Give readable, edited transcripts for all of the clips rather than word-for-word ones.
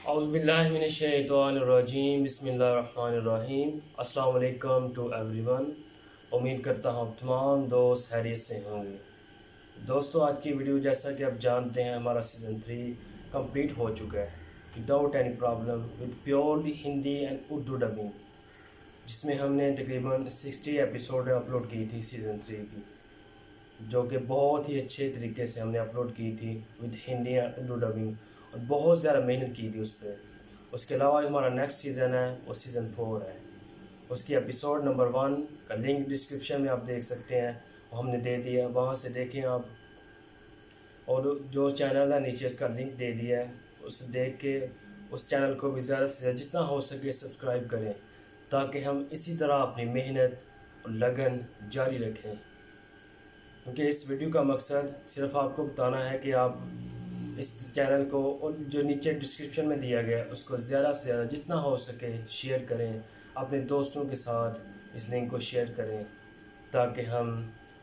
اعوذ باللہ من الشیطان الرجیم، بسم اللہ الرحمن الرحیم۔ السلام علیکم ٹو ایوری ون۔ امید کرتا ہوں آپ تمام دوست خیریت سے ہوں گے۔ دوستو، آج کی ویڈیو جیسا کہ آپ جانتے ہیں ہمارا سیزن 3 کمپلیٹ ہو چکا ہے without any problem with purely Hindi and Urdu dubbing, جس میں ہم نے تقریباً 60 ایپیسوڈ اپلوڈ کی تھی سیزن 3 کی، جو کہ بہت ہی اچھے طریقے سے ہم نے اپلوڈ کی تھی with Hindi and Urdu dubbing, اور بہت زیادہ محنت کی تھی اس پہ۔ اس کے علاوہ ہمارا نیکسٹ سیزن ہے وہ سیزن 4 ہے۔ اس کی ایپیسوڈ نمبر 1 کا لنک ڈسکرپشن میں آپ دیکھ سکتے ہیں، وہ ہم نے دے دیا، وہاں سے دیکھیں آپ، اور جو چینل ہے نیچے اس کا لنک دے دیا ہے، اسے دیکھ کے اس چینل کو بھی زیادہ سے زیادہ جتنا ہو سکے سبسکرائب کریں، تاکہ ہم اسی طرح اپنی محنت اور لگن جاری رکھیں۔ کیونکہ اس ویڈیو کا مقصد صرف آپ کو بتانا ہے کہ آپ اس چینل کو، اور جو نیچے ڈسکرپشن میں دیا گیا ہے، اس کو زیادہ سے زیادہ جتنا ہو سکے شیئر کریں، اپنے دوستوں کے ساتھ اس لنک کو شیئر کریں، تاکہ ہم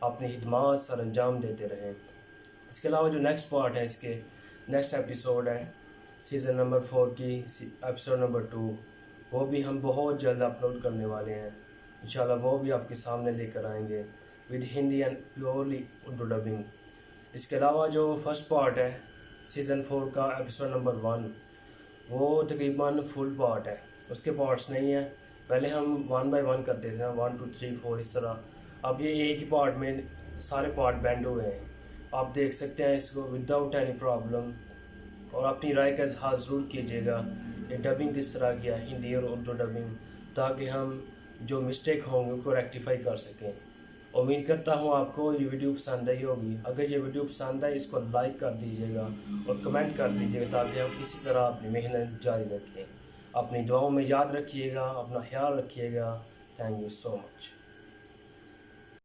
اپنی خدمات سر انجام دیتے رہیں۔ اس کے علاوہ جو نیکسٹ پارٹ ہے، اس کے نیکسٹ ایپیسوڈ ہے سیزن نمبر 4 کی ایپیسوڈ نمبر 2، وہ بھی ہم بہت جلد اپلوڈ کرنے والے ہیں انشاءاللہ، وہ بھی آپ کے سامنے لے کر آئیں گے with Hindi and purely Urdu dubbing. اس کے علاوہ جو فرسٹ پارٹ ہے سیزن 4 کا ایپیسوڈ نمبر 1، وہ تقریباً فل پارٹ ہے، اس کے پارٹس نہیں ہیں۔ پہلے ہم 1 بائی 1 کرتے تھے نا، 1 2 3 4 اس طرح، اب یہ ایک ہی پارٹ میں سارے پارٹ بینڈ ہوئے ہیں۔ آپ دیکھ سکتے ہیں اس کو وداؤٹ اینی پرابلم، اور اپنی رائے کا اظہار ضرور کیجیے گا یہ ڈبنگ کس طرح کیا، ہندی اور اردو ڈبنگ، تاکہ ہم جو مسٹیک ہوں گے ان کو ریکٹیفائی کر سکیں۔ امید کرتا ہوں آپ کو یہ ویڈیو پسند آئی ہوگی۔ اگر یہ ویڈیو پسند آئی، اس کو لائک کر دیجیے گا اور کمنٹ کر دیجیے گا، تاکہ ہم اسی طرح اپنی محنت جاری رکھیں۔ اپنی دعاؤں میں یاد رکھیے گا، اپنا خیال رکھیے گا۔ Thank you so much.